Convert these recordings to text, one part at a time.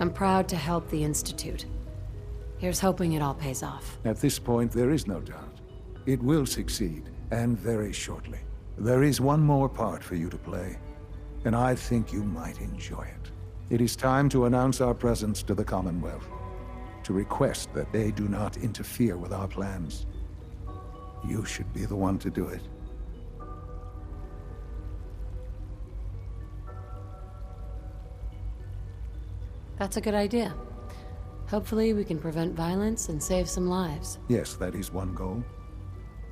I'm proud to help the Institute. Here's hoping it all pays off. At this point, there is no doubt. It will succeed, and very shortly. There is one more part for you to play, and I think you might enjoy it. It is time to announce our presence to the Commonwealth, to request that they do not interfere with our plans. You should be the one to do it. That's a good idea. Hopefully we can prevent violence and save some lives. Yes, that is one goal.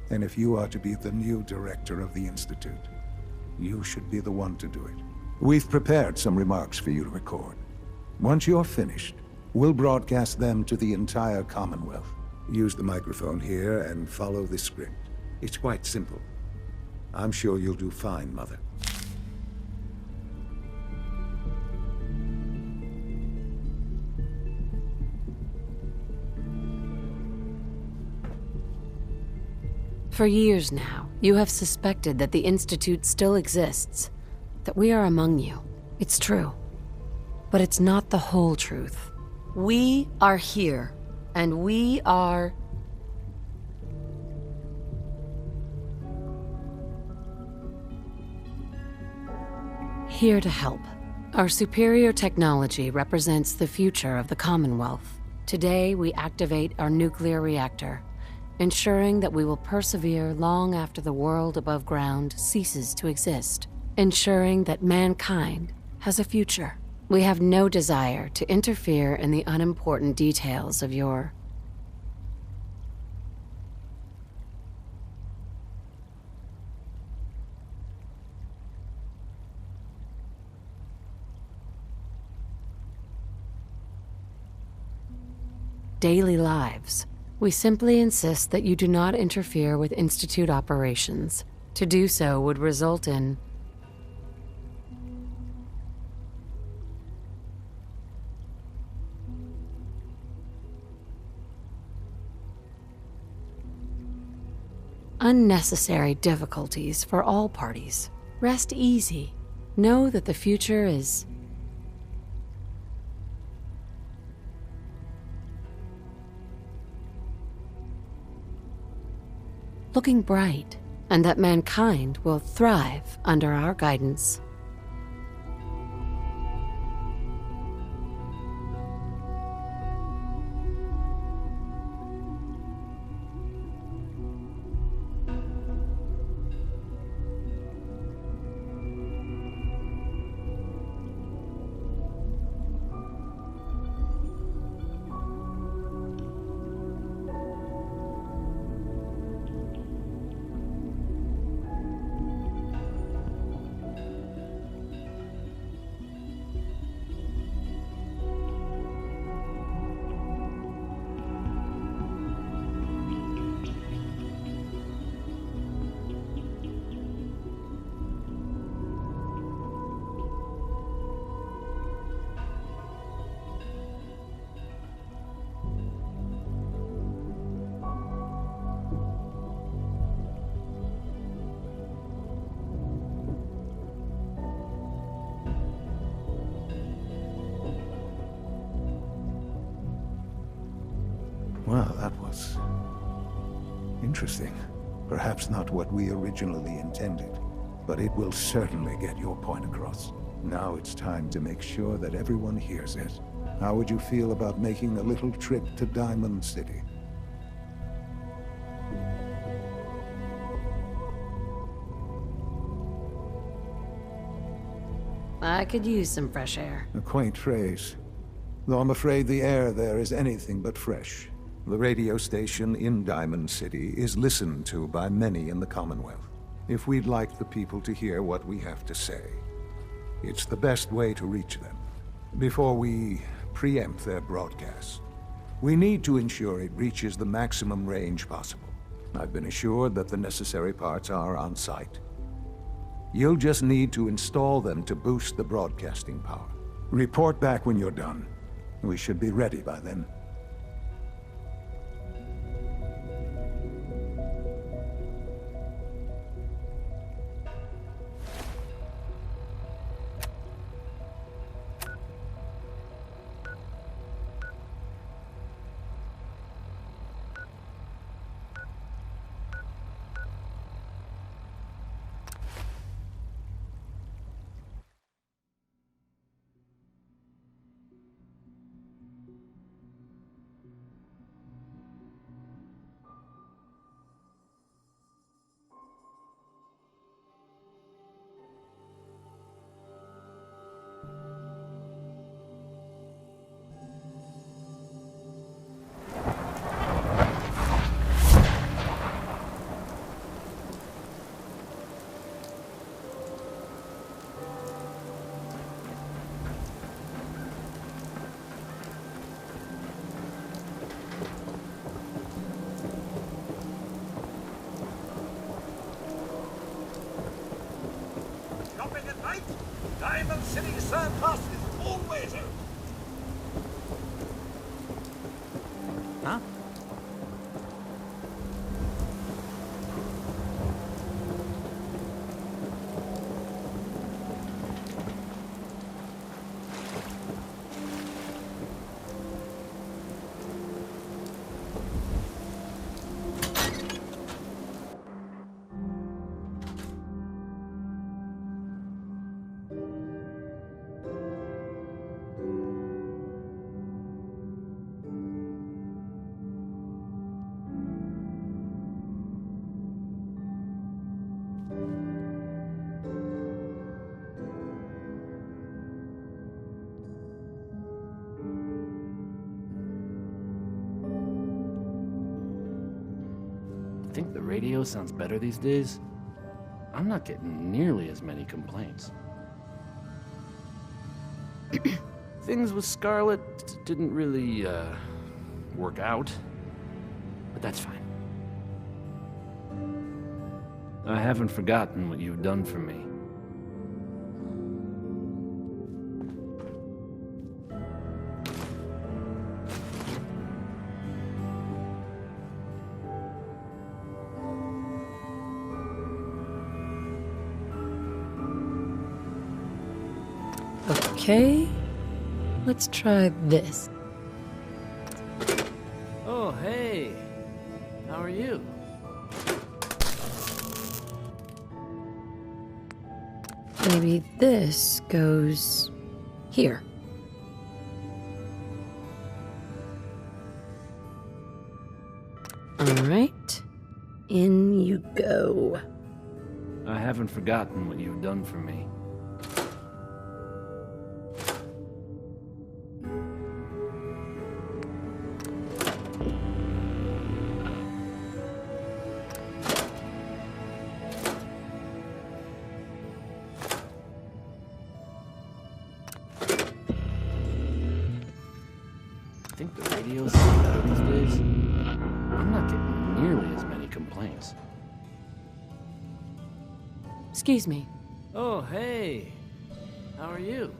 And if you are to be the new director of the Institute, you should be the one to do it. We've prepared some remarks for you to record. Once you're finished, we'll broadcast them to the entire Commonwealth. Use the microphone here and follow the script. It's quite simple. I'm sure you'll do fine, Mother. For years now, you have suspected that the Institute still exists, that we are among you. It's true. But it's not the whole truth. We are here, and we are... here to help. Our superior technology represents the future of the Commonwealth. Today, we activate our nuclear reactor, ensuring that we will persevere long after the world above ground ceases to exist, ensuring that mankind has a future. We have no desire to interfere in the unimportant details of your... daily lives. We simply insist that you do not interfere with Institute operations. To do so would result in... unnecessary difficulties for all parties. Rest easy. Know that the future is... looking bright, and that mankind will thrive under our guidance. Well, that was... interesting. Perhaps not what we originally intended, but it will certainly get your point across. Now it's time to make sure that everyone hears it. How would you feel about making a little trip to Diamond City? I could use some fresh air. A quaint phrase. Though I'm afraid the air there is anything but fresh. The radio station in Diamond City is listened to by many in the Commonwealth. If we'd like the people to hear what we have to say, it's the best way to reach them. Before we preempt their broadcast, we need to ensure it reaches the maximum range possible. I've been assured that the necessary parts are on site. You'll just need to install them to boost the broadcasting power. Report back when you're done. We should be ready by then. right? Diamond City surplus is always open. Huh? Think the radio sounds better these days? I'm not getting nearly as many complaints. Things with Scarlet didn't really, work out. But that's fine. I haven't forgotten what you've done for me. Okay, let's try this. Oh, hey. How are you? Maybe this goes here. All right, in you go. I haven't forgotten what you've done for me. Think the radio's better these days? I'm not getting nearly as many complaints. Excuse me. Oh, hey. How are you?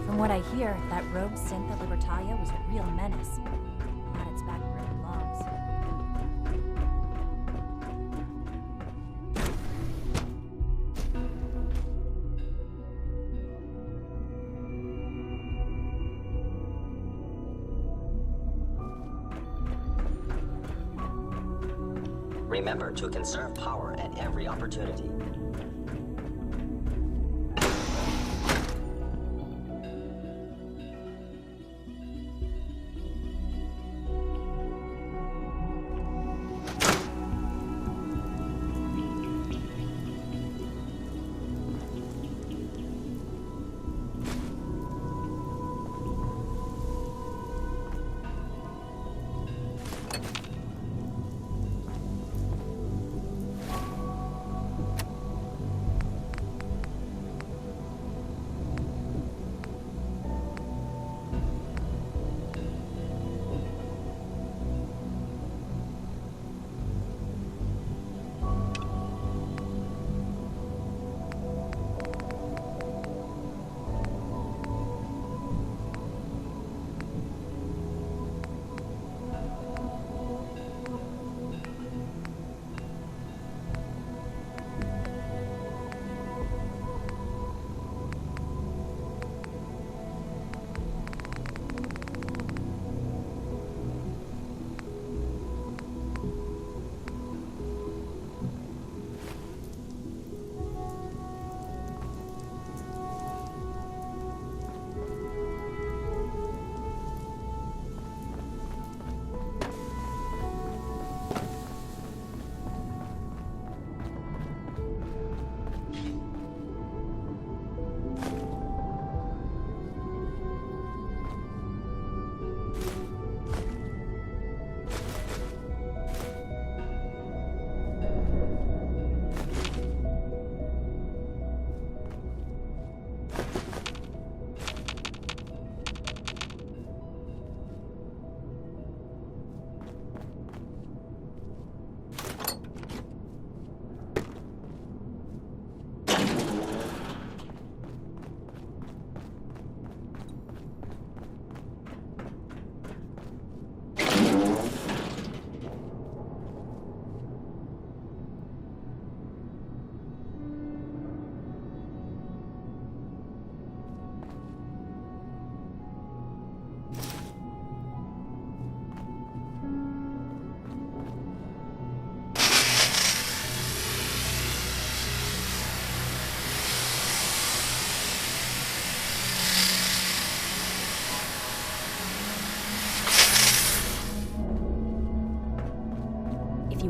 From what I hear, that rogue synth at Libertalia was a real menace. Not its back where it belongs. Remember to conserve power at every opportunity.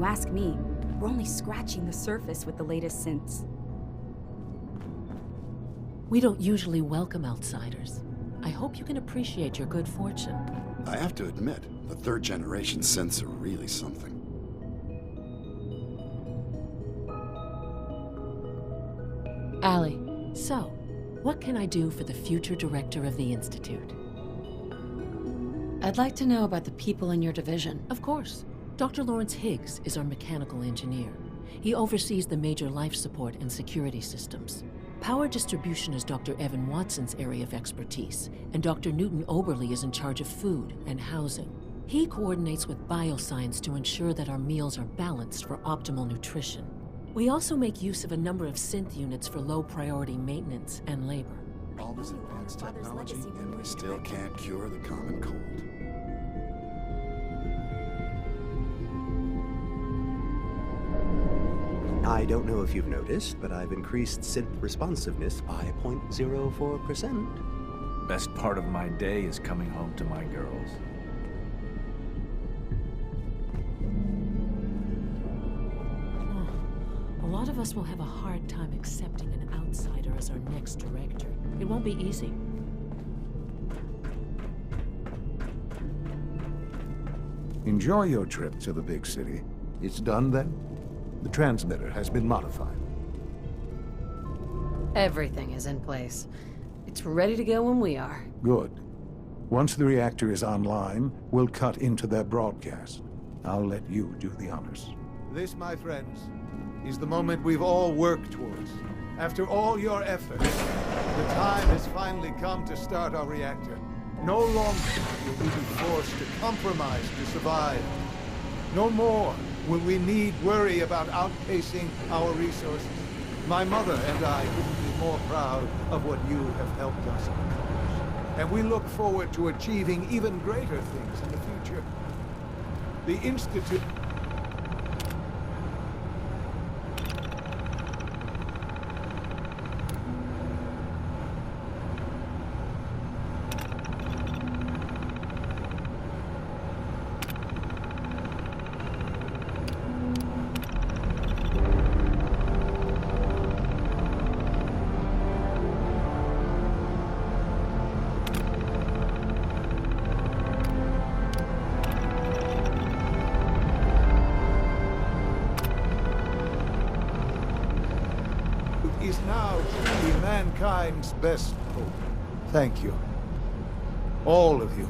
you ask me, we're only scratching the surface with the latest synths. We don't usually welcome outsiders. I hope you can appreciate your good fortune. I have to admit, the third-generation synths are really something. Allie, so, what can I do for the future director of the Institute? I'd like to know about the people in your division. Of course. Dr. Lawrence Higgs is our mechanical engineer. He oversees the major life support and security systems. Power distribution is Dr. Evan Watson's area of expertise, and Dr. Newton Oberly is in charge of food and housing. He coordinates with bioscience to ensure that our meals are balanced for optimal nutrition. We also make use of a number of synth units for low-priority maintenance and labor. All this advanced technology, and we still can't cure the common cold. I don't know if you've noticed, but I've increased synth responsiveness by 0.04%. Best part of my day is coming home to my girls. A lot of us will have a hard time accepting an outsider as our next director. It won't be easy. Enjoy your trip to the big city. It's done then? The transmitter has been modified. Everything is in place. It's ready to go when we are. Good. Once the reactor is online, we'll cut into their broadcast. I'll let you do the honors. This, my friends, is the moment we've all worked towards. After all your efforts, the time has finally come to start our reactor. No longer will we be forced to compromise to survive. No more will we need worry about outpacing our resources. My mother and I couldn't be more proud of what you have helped us accomplish. And we look forward to achieving even greater things in the future. The Institute... is now truly mankind's best hope. Thank you. All of you.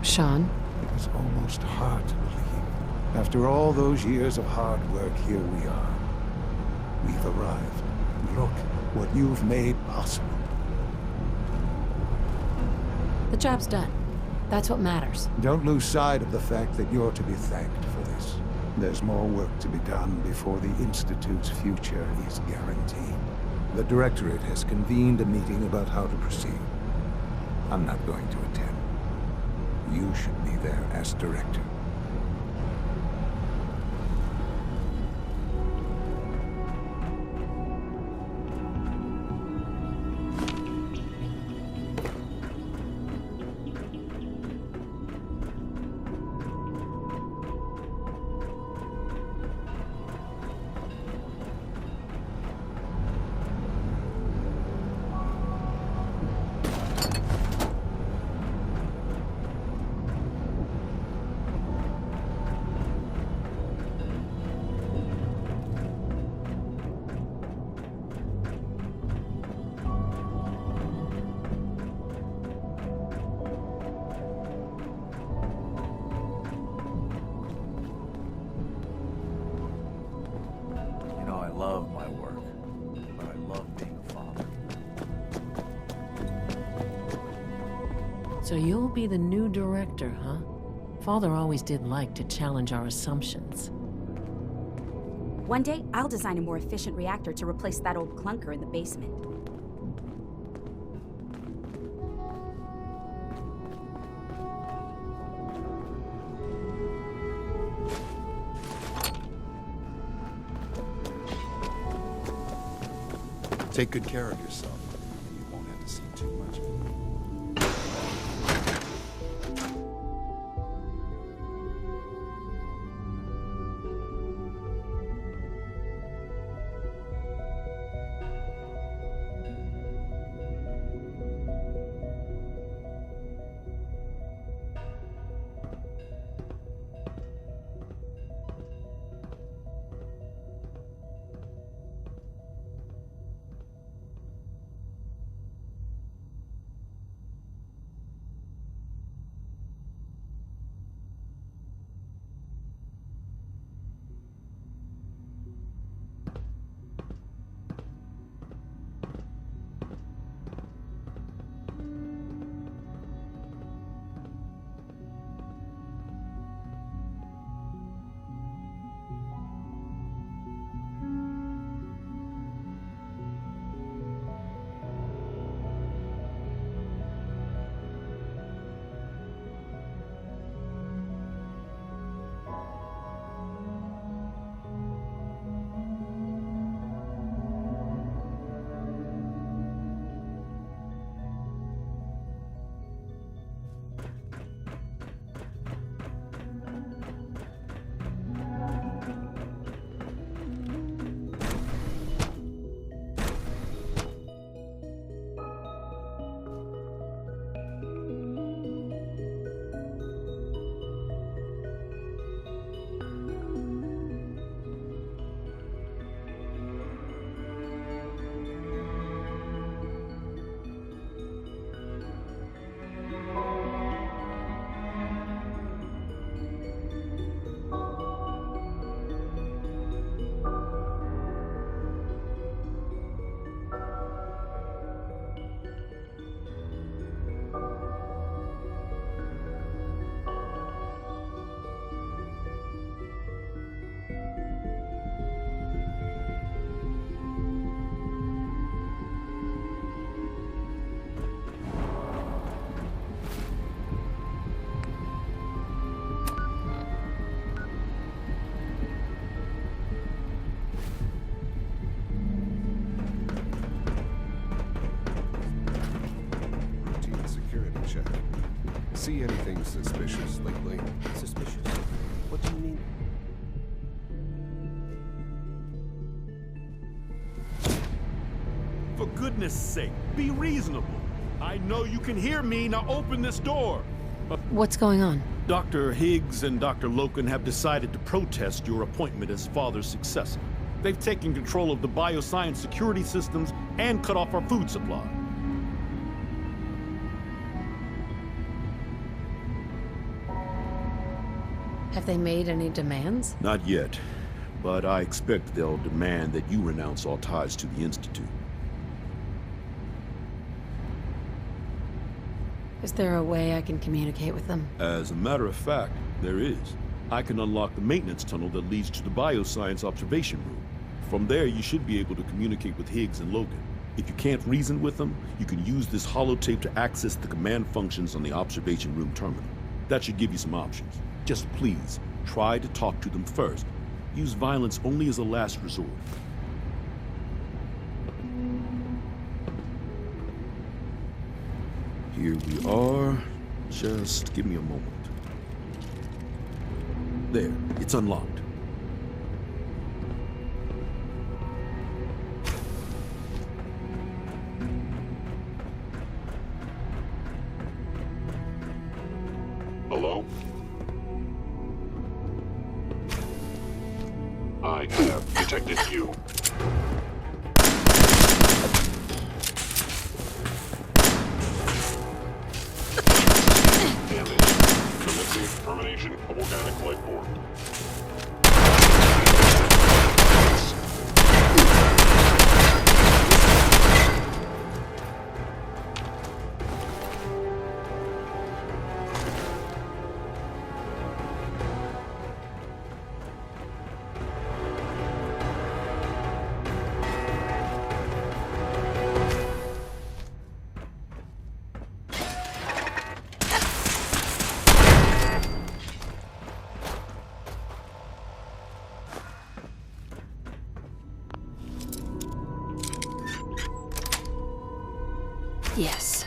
Sean? It was almost hard to believe. After all those years of hard work, here we are. We've arrived. Look what you've made possible. The job's done. That's what matters. Don't lose sight of the fact that you're to be thanked for this. There's more work to be done before the Institute's future is guaranteed. The Directorate has convened a meeting about how to proceed. I'm not going to attend. You should be there as Director. I love my work, but I love being a father. So you'll be the new director, huh? Father always did like to challenge our assumptions. One day, I'll design a more efficient reactor to replace that old clunker in the basement. Take good care of yourself, and you won't have to see too much of me. see anything suspicious lately? Suspicious? What do you mean? For goodness sake, be reasonable. I know you can hear me, now open this door. What's going on? Dr. Higgs and Dr. Loken have decided to protest your appointment as Father's successor. They've taken control of the bioscience security systems and cut off our food supply. Have they made any demands? Not yet, but I expect they'll demand that you renounce all ties to the Institute. Is there a way I can communicate with them? As a matter of fact, there is. I can unlock the maintenance tunnel that leads to the bioscience observation room. From there, you should be able to communicate with Higgs and Logan. If you can't reason with them, you can use this holotape to access the command functions on the observation room terminal. That should give you some options. Just please, try to talk to them first. Use violence only as a last resort. Here we are. Just give me a moment. There, it's unlocked. Hello? I have detected you. Termination of organic life form. Yes.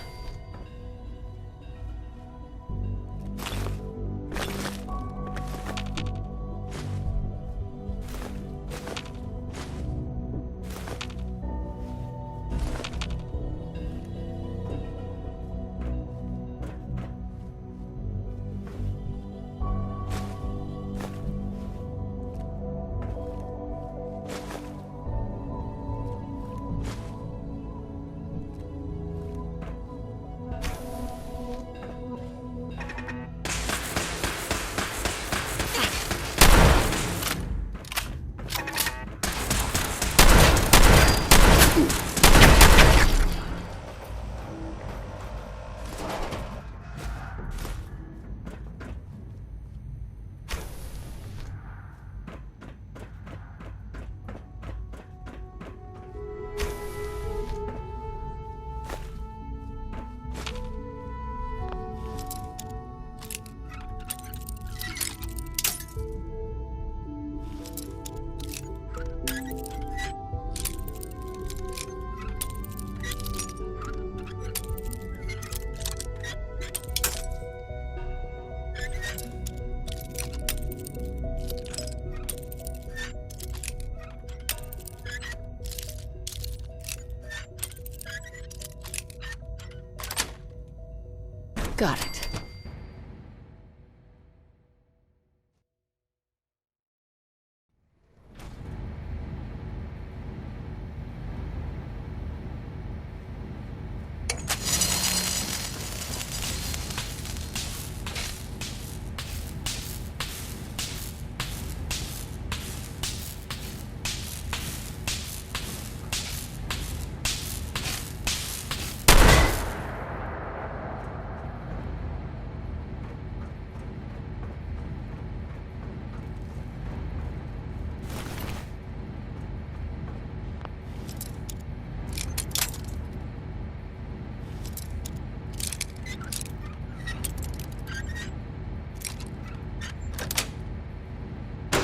Got it.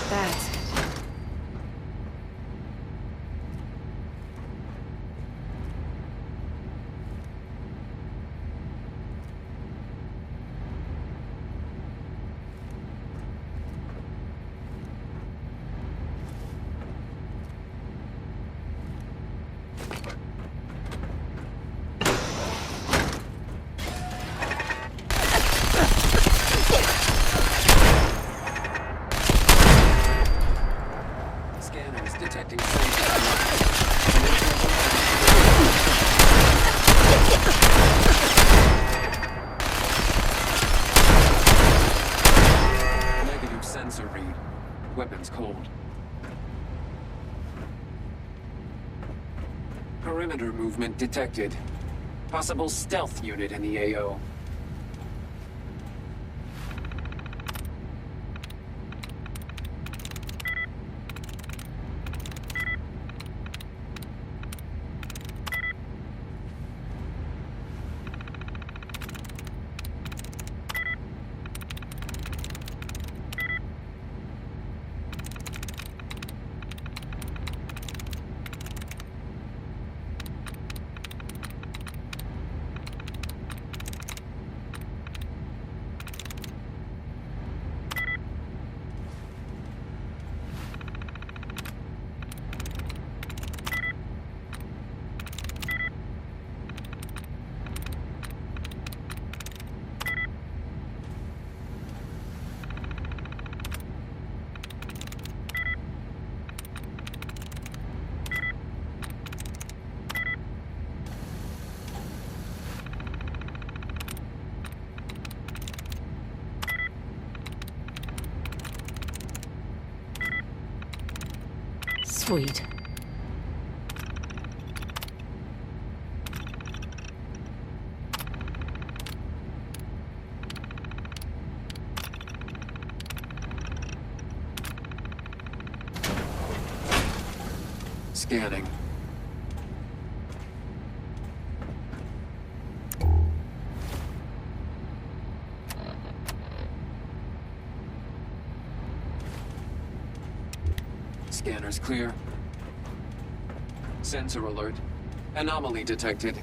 That's it. weapons cold. Perimeter movement detected. Possible stealth unit in the AO. Sweet. Scanning. Scanners clear. Sensor alert. Anomaly detected.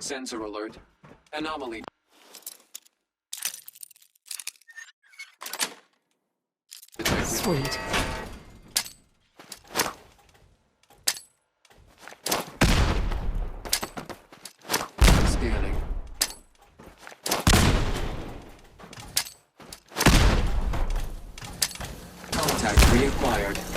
Sensor alert. Anomaly. Detected. Sweet. Scanning. Contact reacquired.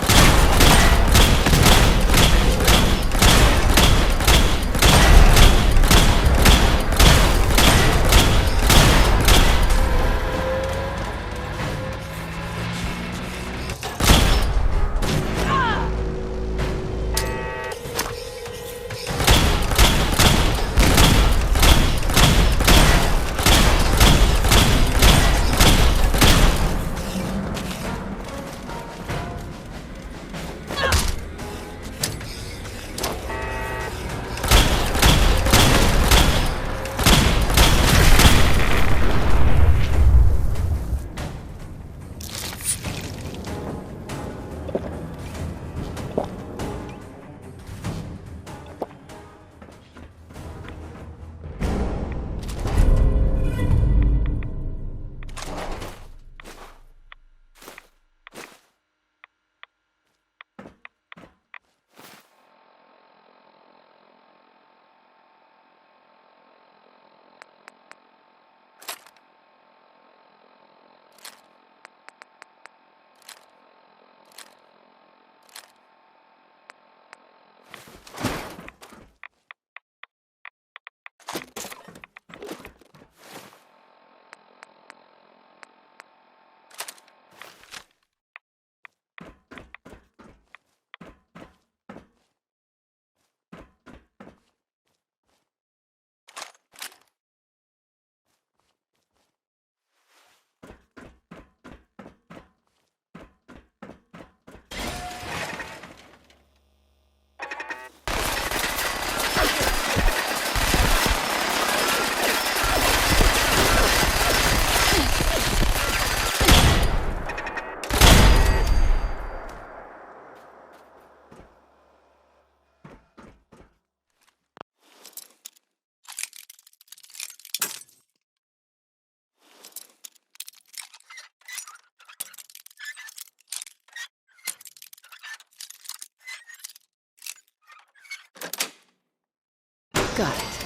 Got it.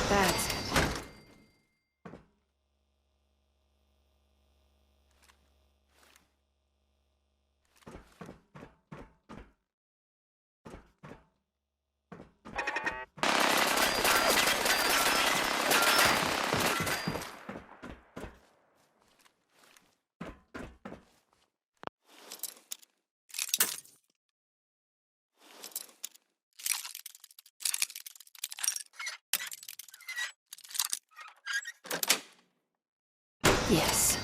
That's it. Yes.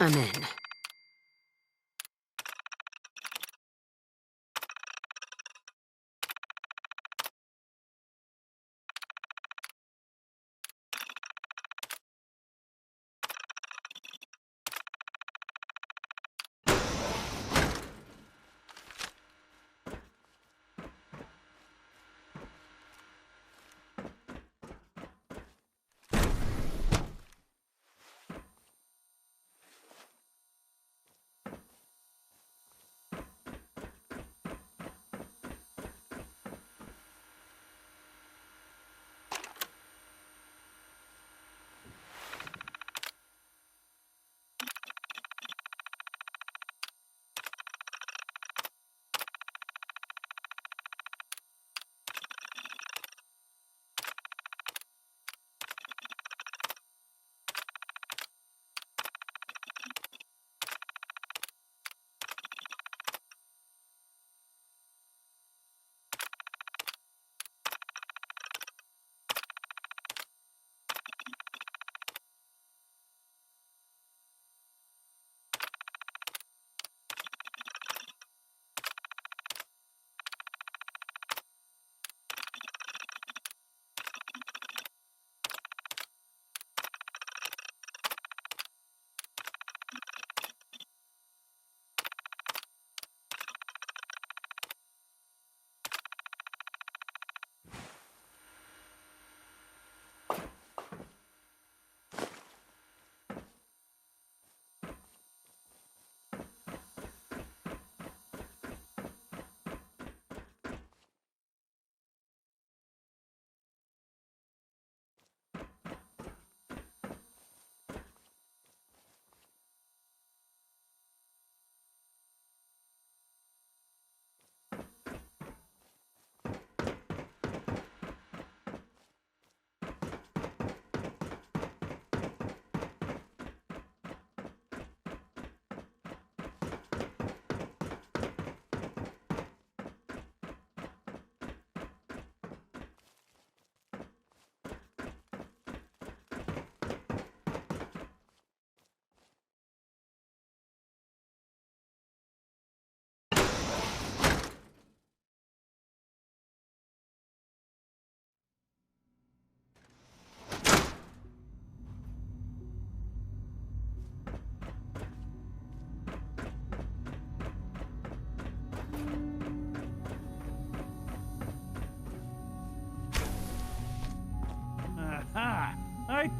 I'm in.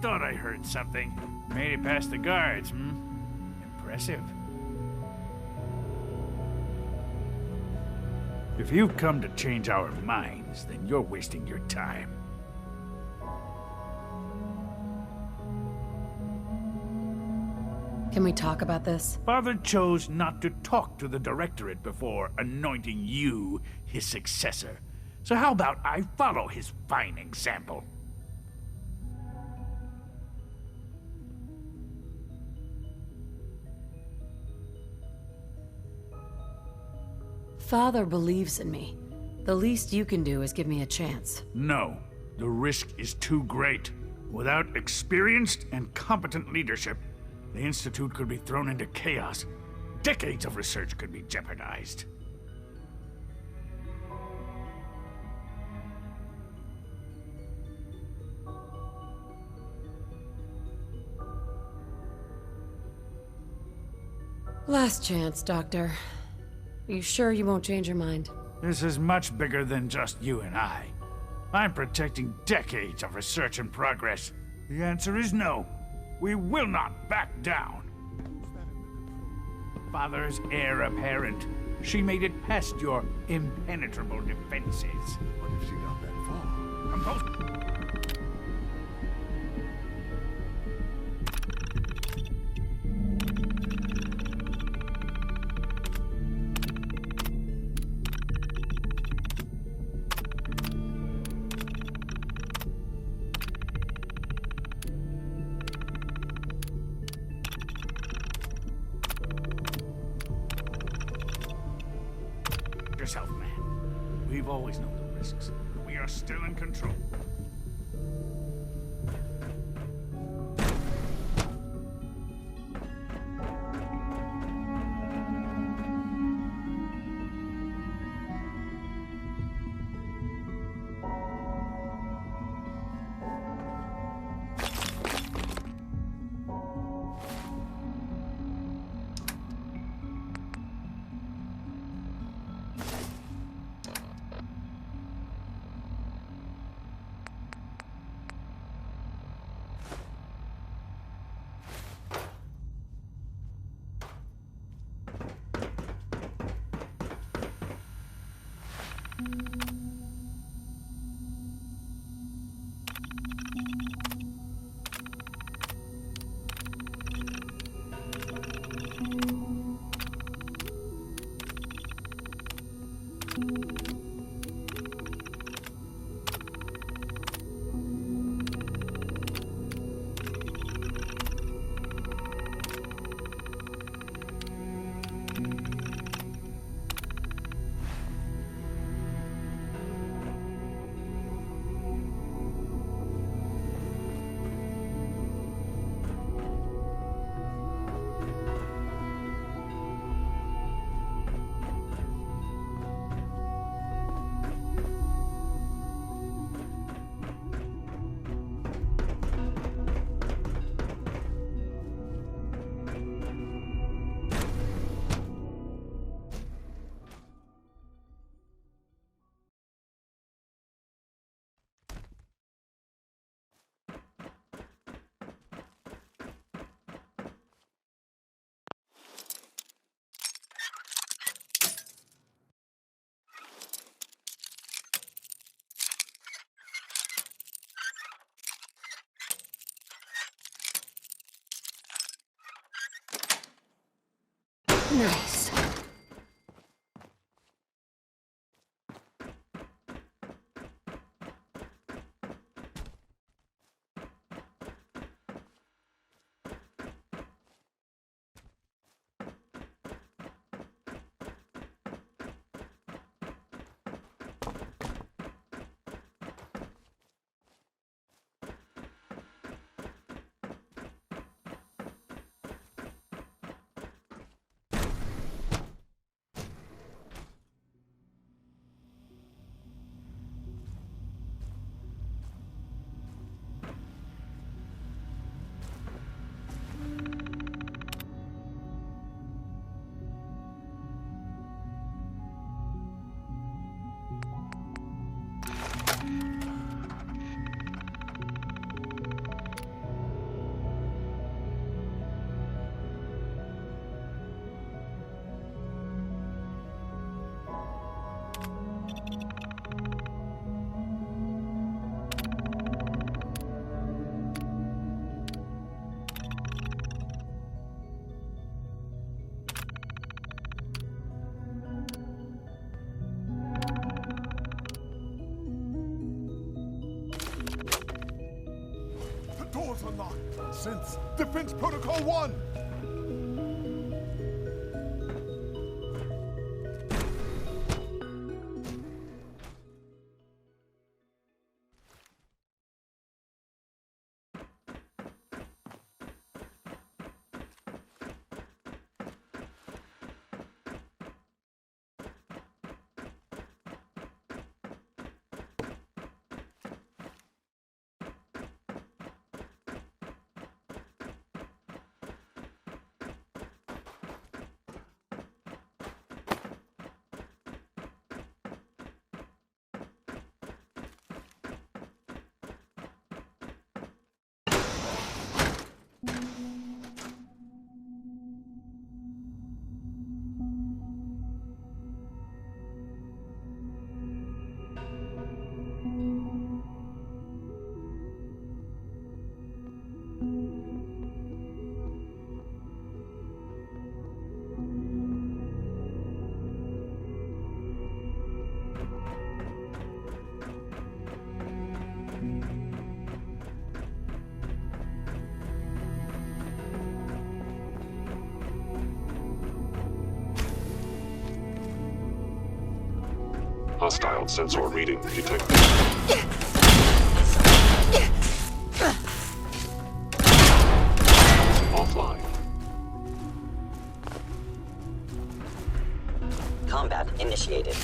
thought I heard something. Made it past the guards, Impressive. If you've come to change our minds, then you're wasting your time. Can we talk about this? Father chose not to talk to the Directorate before anointing you his successor. So how about I follow his fine example? Father believes in me. The least you can do is give me a chance. No. The risk is too great. Without experienced and competent leadership, the Institute could be thrown into chaos. Decades of research could be jeopardized. Last chance, Doctor. Are you sure you won't change your mind? This is much bigger than just you and I. I'm protecting decades of research and progress. The answer is no. We will not back down. Father's heir apparent. She made it past your impenetrable defenses. What if she got that far? Compose. Yourself, man. We've always known the risks, but we are still in control. Nice. synths! Defense Protocol 1! Hostile sensor reading detected. Offline. Combat initiated.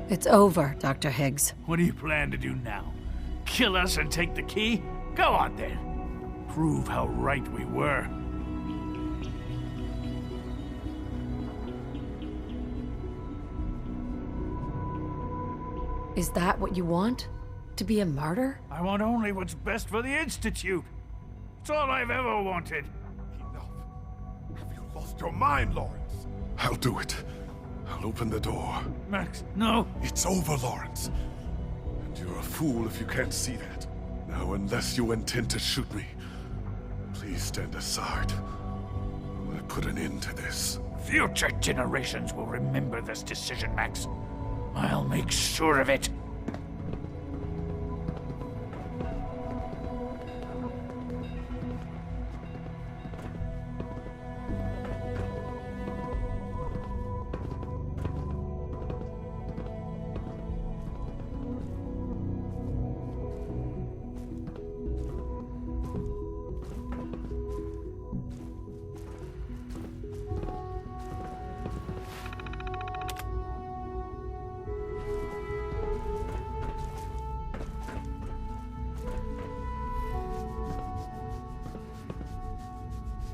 It's over, Dr. Higgs. What do you plan to do now? Kill us and take the key? Go on then. Prove how right we were. Is that what you want? To be a martyr? I want only what's best for the Institute. It's all I've ever wanted. Enough. Have you lost your mind, Lawrence? I'll do it. I'll open the door. Max, no. It's over, Lawrence. And you're a fool if you can't see that. Now, unless you intend to shoot me, please stand aside. I put an end to this. Future generations will remember this decision, Max. I'll make sure of it.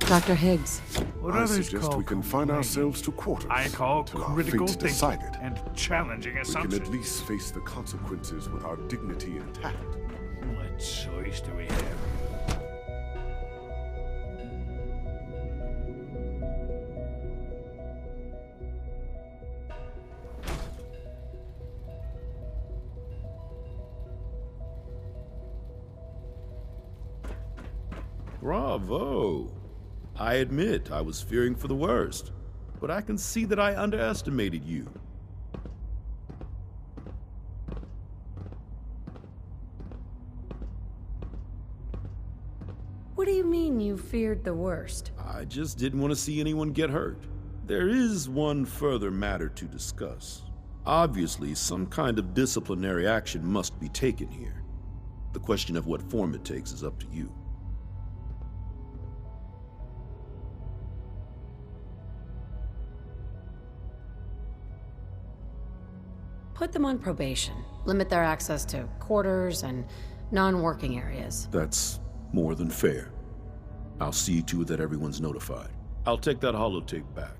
Dr. Higgs. What I others suggest call we confine ourselves to quarters. I call till our critical fate thinking decided. and challenging We can assumptions. at least face the consequences with our dignity intact. What choice do we have? Bravo! I admit I was fearing for the worst, but I can see that I underestimated you. What do you mean you feared the worst? I just didn't want to see anyone get hurt. There is one further matter to discuss. Obviously, some kind of disciplinary action must be taken here. The question of what form it takes is up to you. Put them on probation. Limit their access to quarters and non-working areas. That's more than fair. I'll see to it that everyone's notified. I'll take that holotape back.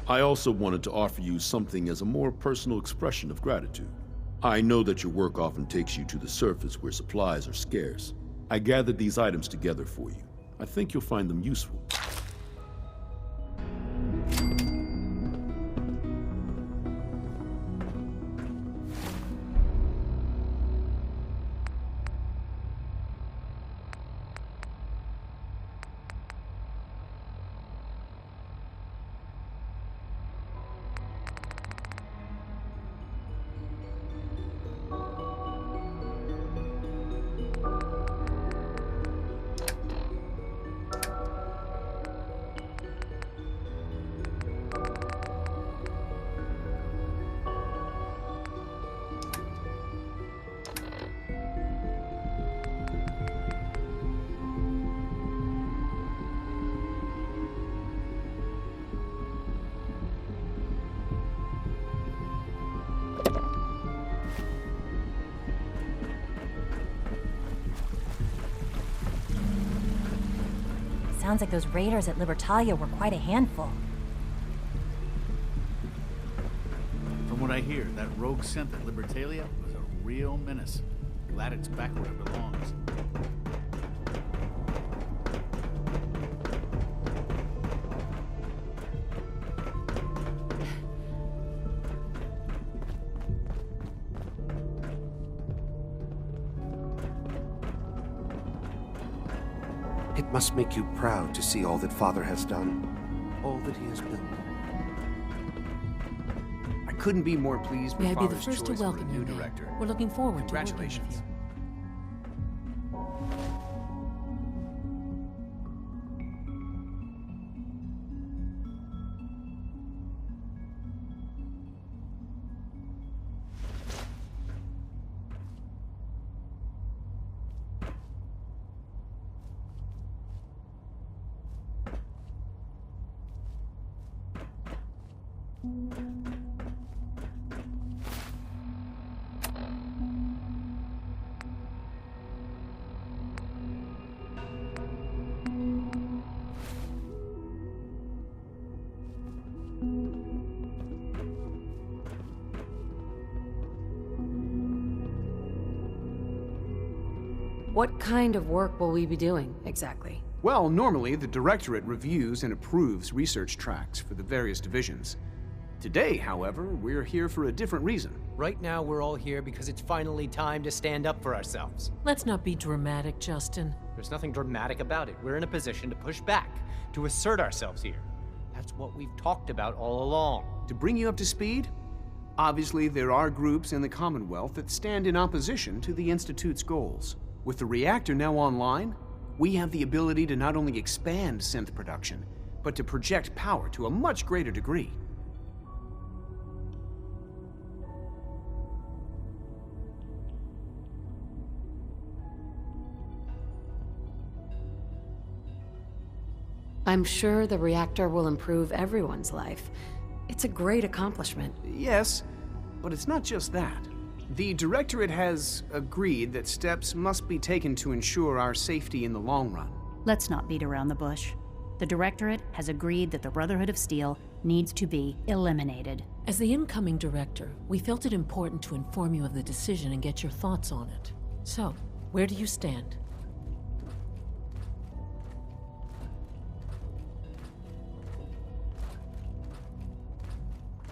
I also wanted to offer you something as a more personal expression of gratitude. I know that your work often takes you to the surface where supplies are scarce. I gathered these items together for you. I think you'll find them useful. Sounds like those raiders at Libertalia were quite a handful. From what I hear, that rogue synth at Libertalia was a real menace. Glad it's back where it belongs. It must make you proud to see all that Father has done, all that he has built. I couldn't be more pleased with May I be the Father's first to choice of welcome the new you, May. director. We're looking forward to working with Congratulations. you. What kind of work will we be doing, exactly? Well, normally the Directorate reviews and approves research tracks for the various divisions. Today, however, we're here for a different reason. Right now, we're all here because it's finally time to stand up for ourselves. Let's not be dramatic, Justin. There's nothing dramatic about it. We're in a position to push back, to assert ourselves here. That's what we've talked about all along. To bring you up to speed, obviously there are groups in the Commonwealth that stand in opposition to the Institute's goals. With the reactor now online, we have the ability to not only expand synth production, but to project power to a much greater degree. I'm sure the reactor will improve everyone's life. It's a great accomplishment. Yes, but it's not just that. The Directorate has agreed that steps must be taken to ensure our safety in the long run. Let's not beat around the bush. The Directorate has agreed that the Brotherhood of Steel needs to be eliminated. As the incoming director, we felt it important to inform you of the decision and get your thoughts on it. So, where do you stand?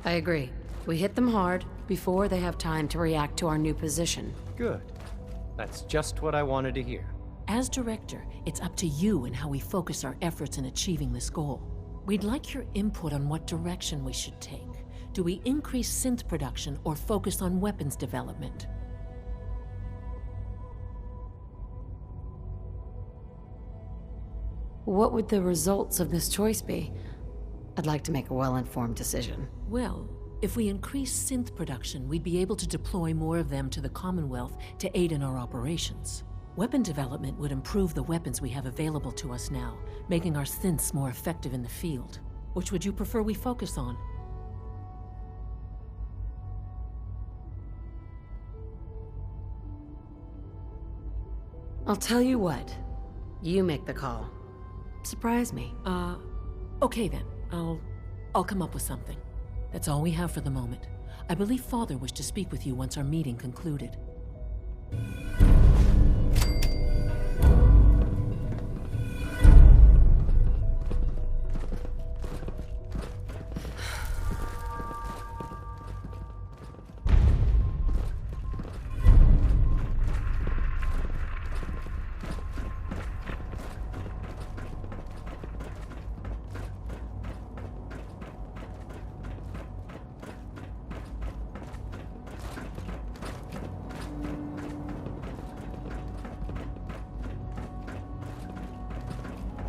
I agree. We hit them hard before they have time to react to our new position. Good. That's just what I wanted to hear. As director, it's up to you and how we focus our efforts in achieving this goal. We'd like your input on what direction we should take. Do we increase synth production or focus on weapons development? What would the results of this choice be? I'd like to make a well-informed decision. Well, if we increase synth production, we'd be able to deploy more of them to the Commonwealth to aid in our operations. Weapon development would improve the weapons we have available to us now, making our synths more effective in the field. Which would you prefer we focus on? I'll tell you what. You make the call. Surprise me. Okay then. I'll come up with something. That's all we have for the moment. I believe Father wished to speak with you once our meeting concluded.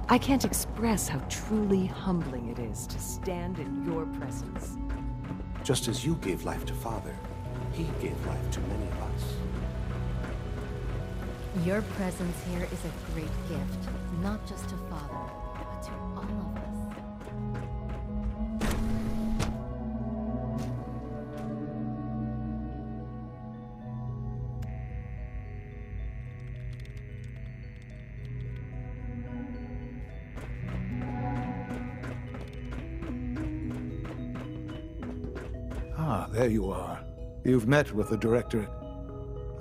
I can't express how truly humbling it is to stand in your presence. Just as you gave life to Father, he gave life to many of us. Your presence here is a great gift, not just to Father, but to all of us. Ah, there you are. You've met with the Directorate.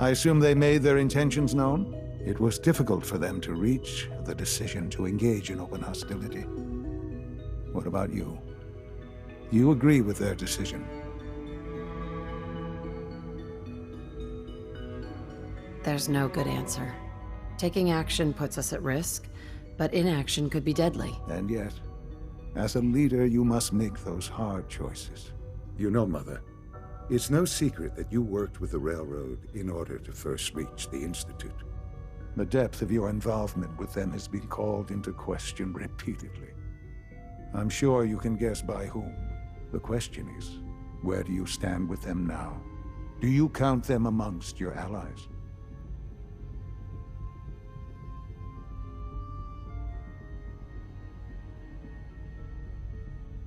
I assume they made their intentions known? It was difficult for them to reach the decision to engage in open hostility. What about you? You agree with their decision? There's no good answer. Taking action puts us at risk, but inaction could be deadly. And yet, as a leader, you must make those hard choices. You know, Mother, it's no secret that you worked with the Railroad in order to first reach the Institute. The depth of your involvement with them has been called into question repeatedly. I'm sure you can guess by whom. The question is, where do you stand with them now? Do you count them amongst your allies?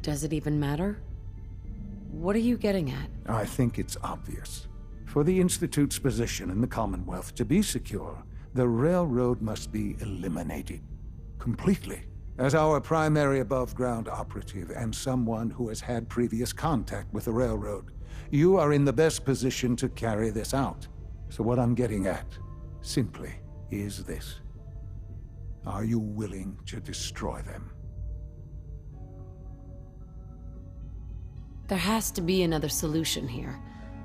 Does it even matter? What are you getting at? I think it's obvious. For the Institute's position in the Commonwealth to be secure, the Railroad must be eliminated. Completely. As our primary above-ground operative and someone who has had previous contact with the Railroad, you are in the best position to carry this out. So what I'm getting at, simply, is this. Are you willing to destroy them? There has to be another solution here.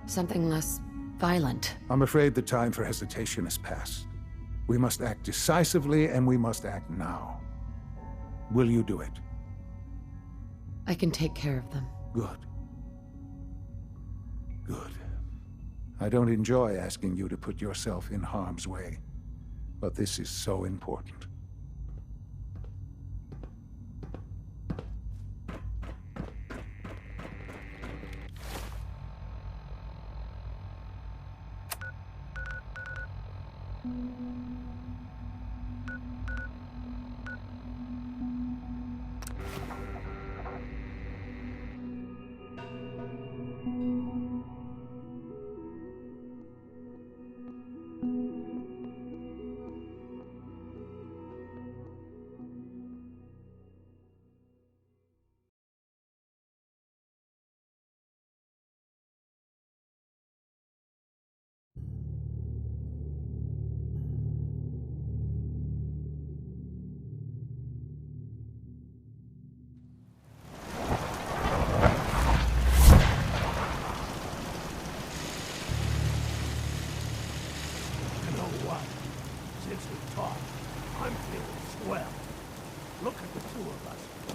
Something less violent. I'm afraid the time for hesitation has passed. We must act decisively, and we must act now. Will you do it? I can take care of them. Good. Good. I don't enjoy asking you to put yourself in harm's way, but this is so important.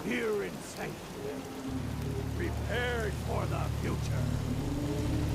Here in sanctuary, prepared for the future.